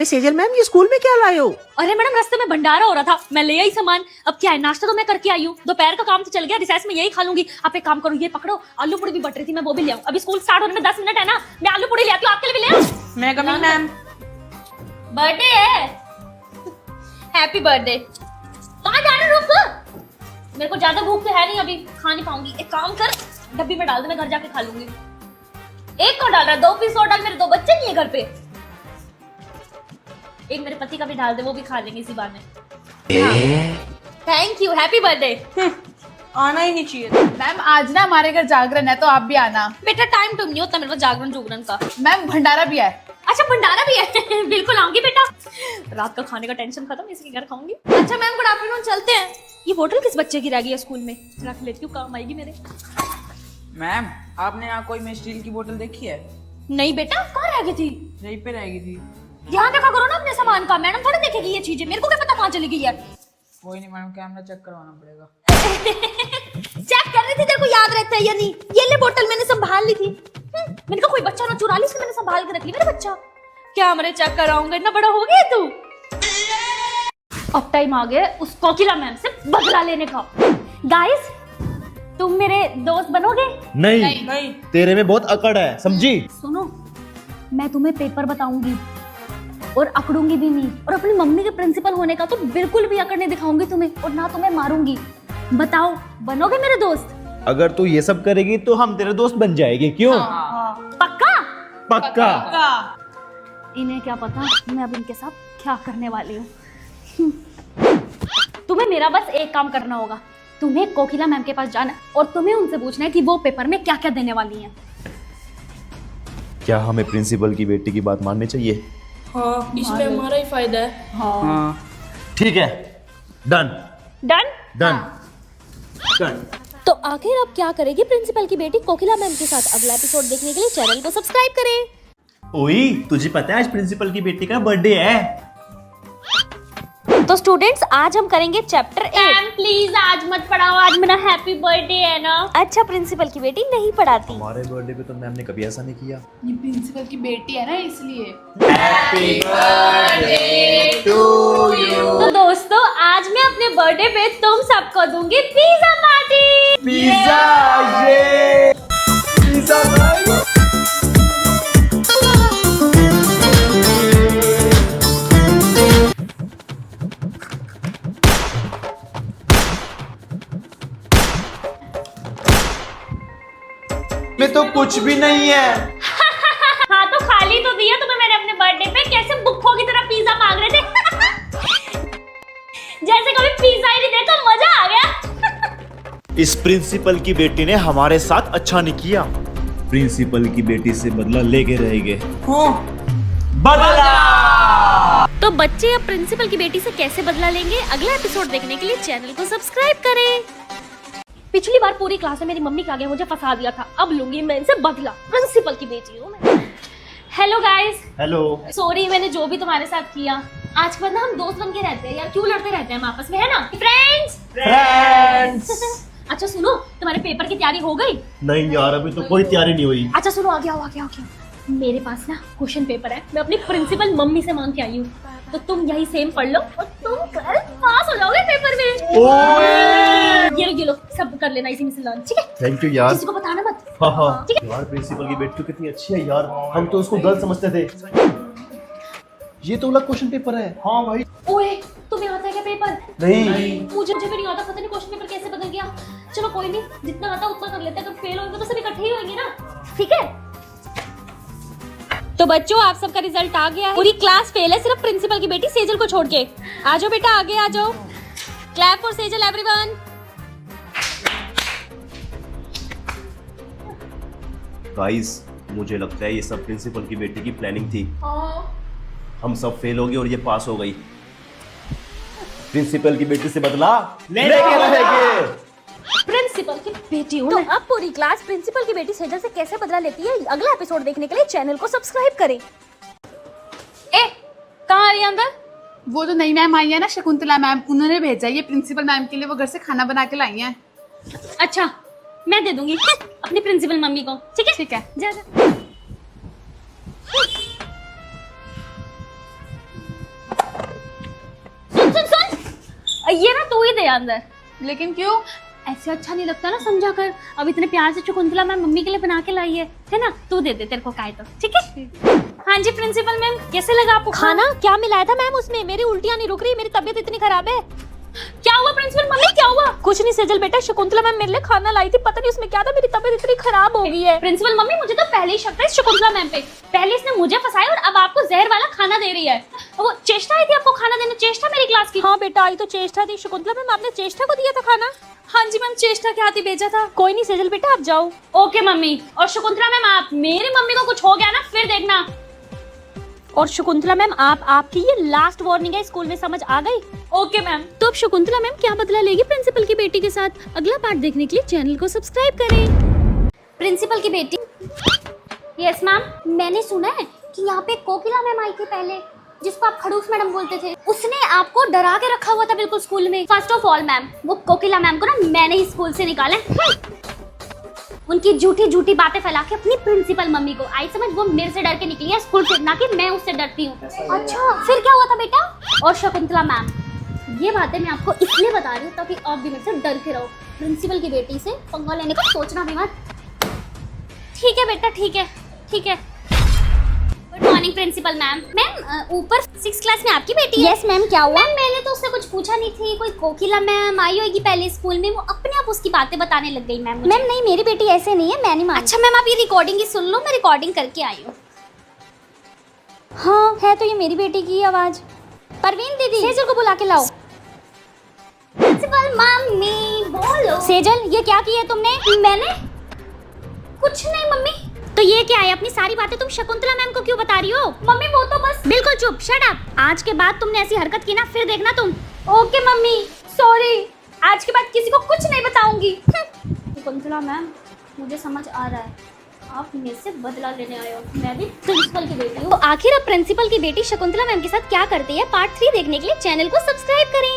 Sejal ma'am ये school में क्या लाए हो? अरे मैडम रास्ते में भंडारा हो रहा था, मैं ले आई सामान। अब क्या है, नाश्ता तो मैं करके आई हूँ, दोपहर का काम तो चल गया, रिसेस में यही खा लूंगी। आप एक काम करो, ये पकड़ो, आलू पूड़ी भी बट रही थी, मैं वो भी ले आऊं। अभी स्कूल स्टार्ट होने में 10 मिनट है ना, मैं आलू पूड़ी ले आती हूँ, आपके लिए भी ले आऊं। मैं कमिंग मैम। बर्थडे है, हैप्पी बर्थडे। कहाँ जा रहे हो? रुक, मेरे को ज्यादा भूख तो है नहीं, अभी खा नहीं पाऊंगी। एक काम कर, डब्बी में डाल दे, मैं घर जाके खा लूंगी। एक को डाल रहा है, 2 पीस और डाल, मेरे 2 बच्चे नहीं है घर पे। एक मेरे पति का भी डाल दे, वो भी खा लेंगे इसी बहाने। Thank you, happy birthday. आना ही नहीं चाहिए। मैम आज ना हमारे घर जागरण है तो आप भी आना। बेटा टाइम तो नहीं होता मेरे पास जागरण जुगरण का। मैम भंडारा भी है। अच्छा भंडारा भी है बिल्कुल आऊंगी बेटा, रात का खाने का टेंशन खत्म, इसी के घर खाऊंगी। अच्छा मैम गुड आफ्टरनून, चलते हैं। ये बोतल किस बच्चे की रह गई है स्कूल में, रख लेती हूँ, काम आएगी मेरे। मैम आपने यहाँ कोई में स्टील की बोतल देखी है? नहीं बेटा, कहाँ रह गई थी? यहीं पे रहेगी थी। ध्यान रखा करो ना अपने सामान का, मैडम थोड़ी देखेगी ये चीजें, मेरे को क्या पता कहाँ चली गई है। कोई नहीं मैडम, कैमरा चेक करवाना पड़ेगा। चेक कर रही थी, तेरे को याद रहता है या नहीं? ये ले बोतल, मैंने संभाल ली थी। मैंने कहा कोई बच्चा ना चुरा ली, इसलिए मैंने संभाल के रख ली। मेरा बच्चा क्या मेरे चेक कराऊंगा, इतना बड़ा हो गया तू। अब टाइम आ गया उस कोकिला मैम से बदला लेने का। गाइस तुम मेरे दोस्त बनोगे? नहीं, तेरे में बहुत अकड़ है, समझी? सुनो, मैं तुम्हें पेपर बताऊंगी और अकड़ूंगी भी नहीं, और अपनी मम्मी के प्रिंसिपल होने का तो बिल्कुल भी अकड़ नहीं दिखाऊंगी तुम्हें, और ना तुम्हें मारूंगी। बताओ बनोगे मेरे दोस्त? अगर तू ये सब करेगी तो हम तेरे दोस्त बन जाएंगे, क्यों? पक्का? पक्का। इन्हें क्या पता मैं अब इनके साथ क्या करने वाली हूँ। तुम्हें मेरा बस एक काम करना होगा, तुम्हें कोकिला मैम के पास जाना और तुम्हें उनसे पूछना है कि वो पेपर में क्या क्या देने वाली हैं। क्या हमें प्रिंसिपल की बेटी की बात माननी चाहिए? हाँ, इसमें हमारा ही फायदा है। हाँ। ठीक है, डन डन? Done done. तो आखिर अब क्या करेगी प्रिंसिपल की बेटी कोकिला मैम के साथ? अगला एपिसोड देखने के लिए चैनल को सब्सक्राइब करें। ओई, तुझे पता है आज प्रिंसिपल की बेटी का बर्थडे है? तो स्टूडेंट्स आज हम करेंगे चैप्टर 8। मैम प्लीज आज मत पढ़ाओ, आज मेरा हैप्पी बर्थडे है ना। अच्छा प्रिंसिपल की बेटी नहीं पढ़ाती। हमारे बर्थडे पे तो मैम ने कभी ऐसा नहीं किया। ये प्रिंसिपल की बेटी है ना इसलिए। Happy birthday to you. तो दोस्तों आज मैं अपने बर्थडे पे तुम सबको दूंगी पिज्जा पार्टी। पिज्जा, ये पिज्जा भाई। में तो कुछ भी नहीं है। हाँ तो खाली तो दिया तुम्हें मैंने अपने बर्थडे पे, कैसे बुक्कों की तरह पिज्जा मांग रहे थे। जैसे कभी पिज्जा ही नहीं देखा, मजा आ गया। इस प्रिंसिपल की बेटी ने हमारे साथ अच्छा नहीं किया, प्रिंसिपल की बेटी से बदला लेके रहेंगे। बदला। तो बच्चे अब प्रिंसिपल की बेटी से कैसे बदला लेंगे, अगला एपिसोड देखने के लिए चैनल को सब्सक्राइब करें। पिछली बार पूरी क्लास में मेरी मम्मी के आगे मुझे फंसा दिया था, अब लूंगी मैं इनसे बदला, प्रिंसिपल की बेटी हूँ मैं। Hello guys. हेलो। सॉरी मैंने जो भी तुम्हारे साथ किया, आज के बाद ना हम दोस्त बन के रहते हैं यार, क्यों लड़ते रहते हैं हम आपस में, है ना फ्रेंड्स? अच्छा सुनो, तुम्हारे पेपर की तैयारी हो गई? नहीं यार, अभी तो कोई तैयारी नहीं हुई। अच्छा सुनो, आगे आओ आगे आओ। मेरे पास ना क्वेश्चन पेपर है, मैं अपनी प्रिंसिपल मम्मी से मांग के आई हूँ, तो तुम यही सेम पढ़ लो और तुम कल पास हो जाओगे पेपर में। ये लो सब कर लेना इसी में से लर्न, ठीक है? थैंक यू यार। किसी को बताना मत। हाँ हाँ ठीक है? यार प्रिंसिपल की बेटी तो कितनी अच्छी है यार, हम तो उसको गलत समझते थे। ये तो अलग क्वेश्चन पेपर है। हाँ भाई। ओए तुम्हें आता है क्या पेपर? नहीं। मुझे भी नहीं आता, पता नहीं क्वेश्चन पेपर कैसे बदल गया। चलो कोई नहीं, जितना आता उतना कर लेते हैं, अगर फेल होंगे तो सब इकट्ठे ही होंगे ना, ठीक है? तो बच्चों आप सबका रिजल्ट आ गया है, पूरी क्लास फेल है, सिर्फ प्रिंसिपल की बेटी सेजल को छोड़ के। आ जाओ बेटा आगे आ जाओ, clap for Sejal everyone. Guys मुझे लगता है ये सब प्रिंसिपल की बेटी की प्लानिंग थी। हम सब फेल हो गए और ये पास हो गई। प्रिंसिपल की बेटी से बदला लेके रहेंगे। प्रिंसिपल की बेटी हूँ तो अब पूरी क्लास प्रिंसिपल की बेटी सेजल से कैसे बदला लेती है, अगला एपिसोड देखने के लिए चैनल को सब्सक्राइब करें। ए कहाँ आ रही है अंदर? वो जो नई मैम आई है ना शकुंतला मैम, उन्होंने भेजा है ये प्रिंसिपल मैम के लिए, वो घर से खाना बना के लाई है। अच्छा मैं दे दूंगी अपनी प्रिंसिपल मम्मी को, ठीक है? ठीक है। जा जा। ये ना तू ही दे अंदर। लेकिन क्यों? ऐसे अच्छा नहीं लगता ना समझा कर। अब इतने प्यार से शकुंतला मैम मम्मी के लिए बना के लाई है ना? तू दे दे, तेरे को काय तो ठीक है। हाँ जी प्रिंसिपल मैम, कैसे लगा आपको खाना? क्या मिलाया था मैम उसमें? मेरी उल्टियाँ नहीं रुक रही, मेरी तबीयत इतनी खराब है। क्या हुआ प्रिंसिपल मम्मी, क्या हुआ? कुछ नहीं सेजल बेटा, शकुंतला मैम मेरे लिए खाना लाई थी, पता नहीं उसमें क्या था, मेरी तबीयत इतनी खराब हो गई है। प्रिंसिपल मम्मी मुझे तो पहले ही शक है शकुंतला मैम पे। पहले इसने मुझे फंसाया और अब आपको जहर वाला खाना दे रही है। वो चेष्टा आई थी आपको खाना देने, चेष्टा मेरी क्लास की। हाँ बेटा आई तो चेष्टा थी। शकुंतला मैम आपने चेष्टा को दिया था खाना? हाँ जी मैम, चेष्टा के हाथ ही भेजा था। कोई नहीं सेजल बेटा आप जाओ। Okay mummy. और शकुंतला मैम आप, मेरी मम्मी को कुछ हो गया ना फिर देखना। और शकुंतला मैम आपकी ये लास्ट वार्निंग है, स्कूल में समझ आ गई? Okay ma'am. तो अब शकुंतला मैम क्या बदला लेगी प्रिंसिपल की बेटी के साथ? अगला पार्ट देखने के लिए चैनल को सब्सक्राइब करें। प्रिंसिपल की बेटी। यस मैम, मैंने सुना है कि यहाँ पे कोकिला मैम आई थी पहले, जिसको आप खड़ूस मैडम बोलते थे। उसने आपको डरा के रखा हुआ था बिल्कुल स्कूल में। फर्स्ट ऑफ ऑल मैम, वो कोकिला मैम को ना मैंने ही स्कूल से निकाला। उनकी झूठी झूठी बातें फैला के अपनी प्रिंसिपल मम्मी को आई समझ, वो मेरे से डर के निकली है स्कूल से, ना कि मैं उससे डरती हूँ। अच्छा फिर क्या हुआ था बेटा? और शकुंतला मैम, ये बातें मैं आपको इसलिए बता रही हूँ ताकि आप भी मेरे से डर के रहो। प्रिंसिपल की बेटी से पंगा लेने का सोचना भी मत। ठीक है बेटा, ठीक है ठीक है। Good morning principal ma'am. Ma'am ऊपर 6th क्लास में आपकी बेटी है? Yes ma'am. क्या हुआ? मैम मैंने तो उससे कुछ पूछा नहीं थी, कोई कोकिला मैम आई होगी पहले स्कूल में, वो अपने आप उसकी बातें बताने लग गई मैम। मैम नहीं, मेरी बेटी ऐसे नहीं है, मैं नहीं मानती। अच्छा मैम आप ये रिकॉर्डिंग ही सुन लो, मैं रिकॉर्डिंग करके आई हूँ। हाँ है तो ये मेरी बेटी की आवाज। परवीन दीदी, सेजल को बुला के लाओ। प्रिंसिपल मम्मी बोलो। सेजल ये क्या किया तुमने? मैंने कुछ नहीं मम्मी। तो ये क्या है? अपनी सारी बातें तुम शकुंतला मैम को क्यों बता रही हो? मम्मी वो तो बस। बिल्कुल चुप, शट अप। आज के बाद तुमने ऐसी हरकत की ना फिर देखना तुम। Okay mummy, sorry. आज के बाद किसी को कुछ नहीं बताऊंगी। शकुंतला मैम मुझे समझ आ रहा है, आप मेरे से बदला लेने आए हो। मैं भी प्रिंसिपल की बेटी हूँ। तो आखिर अब प्रिंसिपल की बेटी शकुंतला मैम के साथ क्या करती है, पार्ट 3 देखने के लिए चैनल को सब्सक्राइब करें।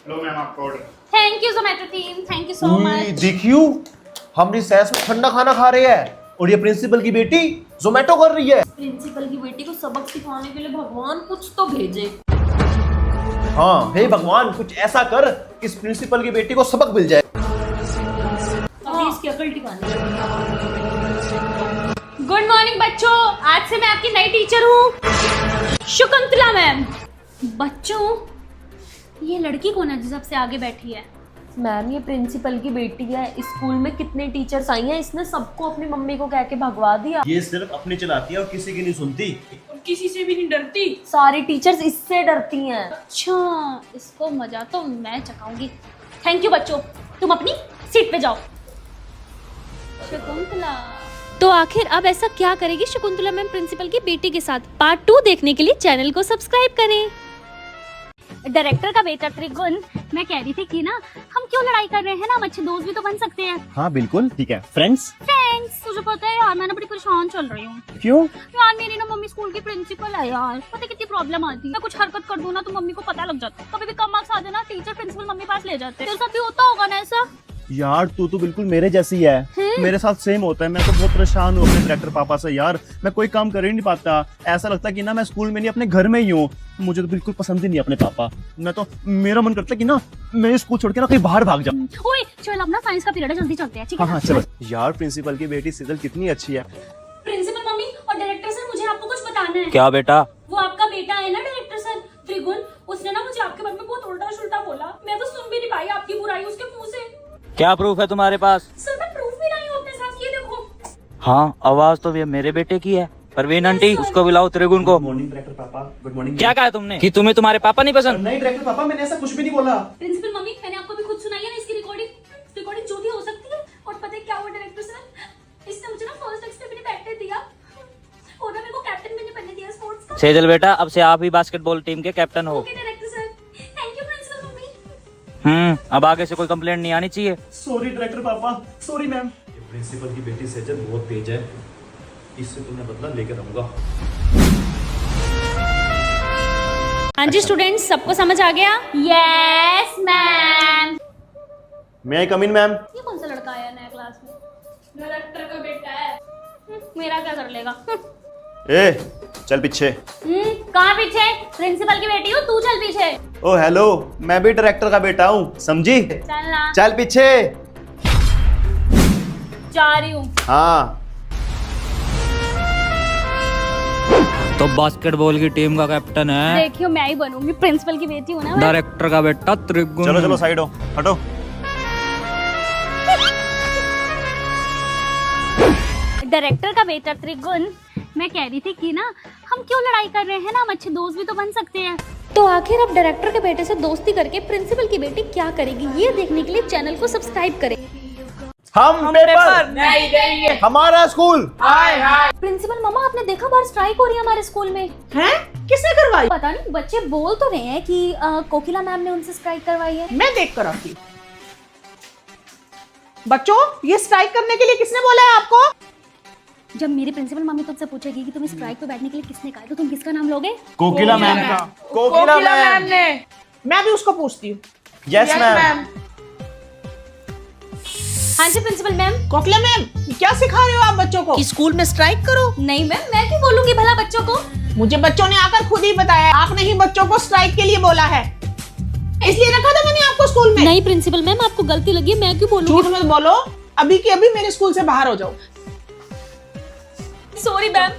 लो मैम आपका order. Thank you Zomato team, thank you so much. देखियो हम रिसेस में ठंडा खाना खा रहे हैं और ये प्रिंसिपल की बेटी जोमेटो कर रही है। प्रिंसिपल की बेटी को सबक सिखाने के लिए भगवान कुछ तो भेजे। हाँ हे भगवान, कुछ ऐसा कर कि इस प्रिंसिपल की बेटी को सबक मिल जाए। अभी इसकी अकल ठिकाने। गुड मॉर्निंग बच्चों, आज से मैं आपकी नई टीचर हूँ शकुंतला मैम। बच्चों ये लड़की कौन है जो सबसे आगे बैठी है? मैम ये प्रिंसिपल की बेटी है, स्कूल में कितने टीचर्स आई हैं, इसने सबको अपनी मम्मी को कह के भगवा दिया। ये सिर्फ अपनी चलाती है और किसी की नहीं सुनती। किसी से भी नहीं डरती, सारी टीचर्स इससे डरती हैं। अच्छा इसको मजा तो मैं चखाऊंगी। थैंक यू बच्चों, तुम अपनी सीट पे जाओ। शकुंतला तो आखिर अब ऐसा क्या करेगी शकुंतला मैम प्रिंसिपल की बेटी के साथ? पार्ट 2 देखने के लिए चैनल को सब्सक्राइब करें। डायरेक्टर का बेटा त्रिगुण, मैं कह रही थी कि ना हम क्यों लड़ाई कर रहे हैं ना, हम अच्छे दोस्त भी तो बन सकते हैं। हाँ बिल्कुल ठीक है। फ्रेंड्स तुझे पता है यार, मैं ना बड़ी परेशान चल रही हूँ। क्यों? यार मेरी ना मम्मी स्कूल की प्रिंसिपल है यार, पता है कितनी प्रॉब्लम आती है। मैं कुछ हरकत कर दूँ ना तो मम्मी को पता लग जाता है। कभी भी कम मार्क्स आ जाए ना, टीचर प्रिंसिपल मम्मी पास ले जाते हैं। तेरे साथ भी होता होगा ना ऐसा? यार तू तो बिल्कुल मेरे जैसी है। मेरे साथ सेम होता है। मैं तो बहुत परेशान हूँ अपने डायरेक्टर पापा से यार। मैं कोई काम कर ही नहीं पाता। ऐसा लगता है कि ना मैं स्कूल में नहीं अपने घर में ही हूँ। मुझे तो बिल्कुल पसंद ही नहीं अपने पापा। मैं तो मेरा मन करता है कि ना मैं स्कूल छोड़ के ना कहीं बाहर भाग जाऊँ। ओए चल अब ना साइंस का पीरियड है, जल्दी चलते हैं ठीक है? हाँ चलो। यार प्रिंसिपल की बेटी सेजल कितनी अच्छी है। प्रिंसिपल मम्मी और डायरेक्टर सर, मुझे आपको कुछ बताना है। क्या बेटा? वो आपका बेटा है ना डायरेक्टर सर त्रिगुण, उसने ना मुझे आपके बारे में बहुत उल्टा सुल्टा बोला। मैं तो सुन भी नहीं पाई आपकी बुराई उसके मुंह से। क्या प्रूफ है तुम्हारे पास? सर मैं प्रूफ भी लाई हूं अपने साथ, ये देखो। हाँ आवाज तो ये मेरे बेटे की है। परवीन आंटी उसको बुलाओ, त्रिगुण को। गुड मॉर्निंग डायरेक्टर पापा। Good morning. क्या कहा तुमने कि तुम्हें तुम्हारे पापा नहीं पसंद? नहीं डायरेक्टर पापा, मैंने ऐसा कुछ भी नहीं बोला। प्रिंसिपल मम्मी मैंने आपको भी खुद सुनाई है ना इसकी रिकॉर्डिंग जो भी हो सकती है। और पता है क्या हुआ डायरेक्टर सर, इसने मुझे ना फर्स्ट एक्स पे भी नहीं बैठने दिया और ना मेरे को कैप्टन भी नहीं बनने दिया स्पोर्ट्स का। सेजल बेटा अब से आप ही बास्केटबॉल टीम के कैप्टन हो। Okay director sir, thank you principal mummy. अब आगे से कोई कंप्लेंट नहीं आनी चाहिए। Sorry director papa, sorry ma'am. ये प्रिंसिपल की बेटी सेजल बहुत तेज है, इससे तुम्हें बदला लेकर रहूंगा। हाँ जी स्टूडेंट्स, सबको समझ आ गया? Yes ma'am. मैं आई कम इन मैम? ये कौन सा लड़का आया नया क्लास में? डायरेक्टर का बेटा है। मेरा क्या कर लेगा? ए चल पीछे। कहाँ पीछे? प्रिंसिपल की बेटी हूँ, तू चल पीछे। ओ हेलो, मैं भी डायरेक्टर का बेटा हूँ, समझी? चल ना। चल पीछे। जा रही हूँ। हाँ। तो बास्केटबॉल की टीम का कैप्टन है देखियो मैं ही बनूंगी, प्रिंसिपल की बेटी हूँ ना मैं। डायरेक्टर का बेटा त्रिगुण। चलो चलो साइड हो, हटो। डायरेक्टर का बेटा त्रिगुण, मैं कह रही थी कि ना हम क्यों लड़ाई कर रहे हैं ना, हम अच्छे दोस्त भी तो बन सकते हैं। तो आखिर अब डायरेक्टर के बेटे से दोस्ती करके प्रिंसिपल की बेटी क्या करेगी, ये देखने के लिए चैनल को सब्सक्राइब करें। हम पेपर नहीं देंगे। हमारा स्कूल। प्रिंसिपल मामा, आपने देखा बाहर स्ट्राइक हो रही है हमारे स्कूल में? हैं? किसने करवाई? पता नहीं, बच्चे बोल तो रहे हैं कि कोकिला मैम ने उनसे स्ट्राइक करवाई है। मैं देख कर आती हूँ। बच्चों, ये स्ट्राइक करने के लिए किसने बोला है आपको? जब मेरी प्रिंसिपल मम्मी तुमसे पूछेगी कि तुम्हें स्ट्राइक पे बैठने के लिए किसने कहा है, तो तुम किसका नाम लोगे? कोकिला मैम का। कोकिला मैम। ने। मैं भी उसको पूछती हूँ। Yes ma'am. हाँ जी प्रिंसिपल मैम। कोकिला मैम, क्या सिखा रहे हो आप बच्चों को? कि स्कूल में स्ट्राइक करो? नहीं मैम, मैं क्यों बोलूंगी भला बच्चों को? मुझे बच्चों ने आकर खुद ही बताया, आपने ही बच्चों को स्ट्राइक के लिए बोला है, इसलिए रखा था मैंने आपको स्कूल में। नहीं प्रिंसिपल मैम, आपको गलती लगी, मैं क्यों बोलूंगी? झूठ मत बोलो, अभी के अभी मेरे स्कूल से बाहर हो जाओ। Sorry ma'am.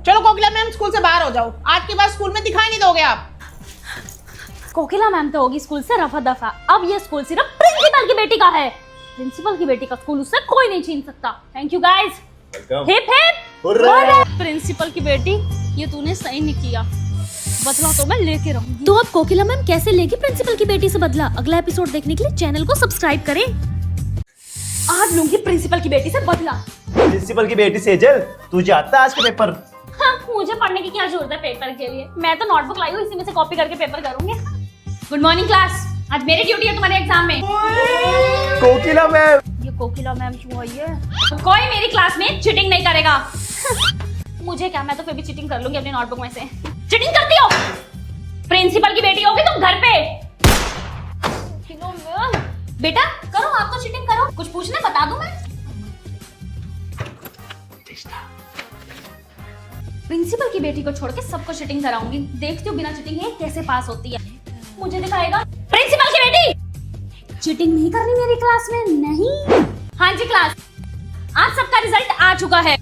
चलो कोकिला मैम, स्कूल से बाहर हो जाओ, आज के बाद स्कूल में दिखाई नहीं दोगे आप। कोकिला मैम तो होगी स्कूल से रफा दफा, अब ये स्कूल सिर्फ प्रिंसिपल की बेटी का है। प्रिंसिपल की बेटी का स्कूल उससे कोई नहीं छीन सकता। Thank you guys. Hip hip. Principal की बेटी, ये तूने सही नहीं किया, बदला तो मैं लेके रहूंगी। तो अब कोकिला मैम कैसे लेगी प्रिंसिपल की बेटी से बदला, अगला एपिसोड देखने के लिए चैनल को सब्सक्राइब करें। आज लूंगी प्रिंसिपल की बेटी से बदला। प्रिंसिपल की बेटी सेजल, तुझे आता है आज का पेपर? हाँ, मुझे पढ़ने की क्या जरूरत है पेपर के लिए, मैं तो नोटबुक लाई हूँ, इसी में से कॉपी करके पेपर करूंगी। गुड मॉर्निंग क्लास, आज मेरी ड्यूटी है तुम्हारे एग्जाम में। कोकिला मैम। ये कोकिला मैम क्यों आई है? कोई मेरी क्लास में चीटिंग नहीं करेगा। मुझे क्या, मैं तो फिर भी चीटिंग कर लूंगी अपनी नोटबुक में से। चीटिंग करती हो? प्रिंसिपल की बेटी होगी तुम घर पे। बेटा करो, आप तो चीटिंग करो, कुछ पूछने बता दूं मैं? प्रिंसिपल की बेटी को छोड़ के सबको चीटिंग कराऊंगी, देखती हूँ बिना चीटिंग है कैसे पास होती है। मुझे दिखाएगा। प्रिंसिपल की बेटी, चीटिंग नहीं करनी मेरी क्लास में, नहीं। हाँ जी क्लास, आज सबका रिजल्ट आ चुका है।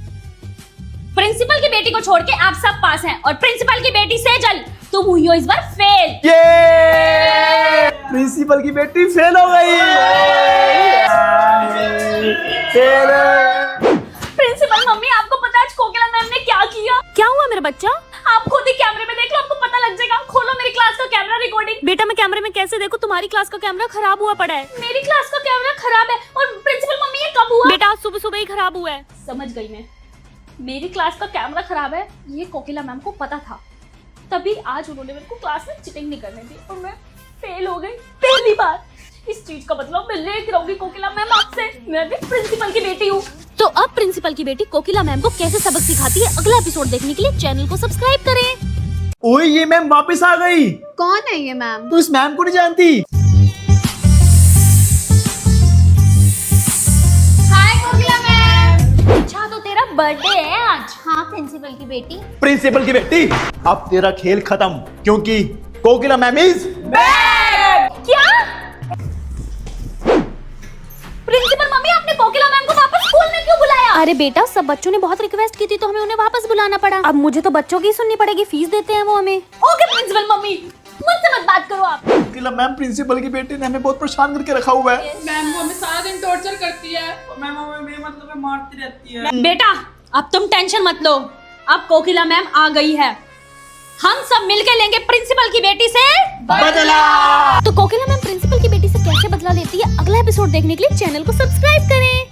प्रिंसिपल की बेटी को छोड़ के आप सब पास हैं, और प्रिंसिपल की बेटी सेजल, तुम हुई हो इस बार फेल। ये प्रिंसिपल की बेटी फेल हो गई। प्रिंसिपल मम्मी, आपको पता है आज कोकिला मैम ने क्या किया? क्या हुआ मेरा बच्चा? आप खुद ही कैमरे में देख लो, आपको पता लग जाएगा। खोलो मेरी क्लास का कैमरा रिकॉर्डिंग। बेटा मैं कैमरे में कैसे देखूं, तुम्हारी क्लास का कैमरा खराब हुआ पड़ा है। मेरी क्लास का कैमरा खराब है, और प्रिंसिपल मम्मी ये कब हुआ? बेटा आज सुबह सुबह ही खराब हुआ है। समझ गई मैं, मेरी क्लास का कैमरा खराब है, ये कोकिला मैम को पता था, तभी आज उन्होंने मेरे को क्लास में चीटिंग नहीं करने दी, और मैं फेल हो गई पहली बार। इस चीज का बदला मैं लेके रहूंगी कोकिला मैम आपसे, मैं भी प्रिंसिपल की बेटी हूँ। तो अब प्रिंसिपल की बेटी कोकिला मैम को कैसे सबक सिखाती है, अगला एपिसोड देखने के लिए चैनल को सब्सक्राइब करें। ओए ये मैम वापस आ गई। कौन है ये मैम? तू इस मैम को नहीं जानती? हाय कोकिला मैम। अच्छा तो तेरा बर्थडे है आज? हाँ प्रिंसिपल की बेटी। प्रिंसिपल की बेटी, अब तेरा खेल खत्म, क्योंकि कोकिला मैम इज क्या? प्रिंसिपल मम्मी, आपने कोकिला मैम को वापस स्कूल में क्यों बुलाया? अरे बेटा, सब बच्चों ने बहुत रिक्वेस्ट की थी तो हमें उन्हें वापस बुलाना पड़ा। अब मुझे तो बच्चों की सुननी पड़ेगी, फीस देते हैं वो हमें। ओके प्रिंसिपल मम्मी, मुझसे मत बात करो आप। कोकिला मैम, प्रिंसिपल की बेटी ने हमें बहुत परेशान करके रखा हुआ है। मैम वो हमें सारा दिन टॉर्चर करती है। मैम हमें बेमतलब मारती रहती है। बेटा अब तुम टेंशन मत लो, अब कोकिला मैम आ गई है, हम सब मिलके लेंगे प्रिंसिपल की बेटी से बदला। तो कोकिला मैम प्रिंसिपल की बेटी से कैसे बदला लेती है, अगला एपिसोड देखने के लिए चैनल को सब्सक्राइब करें।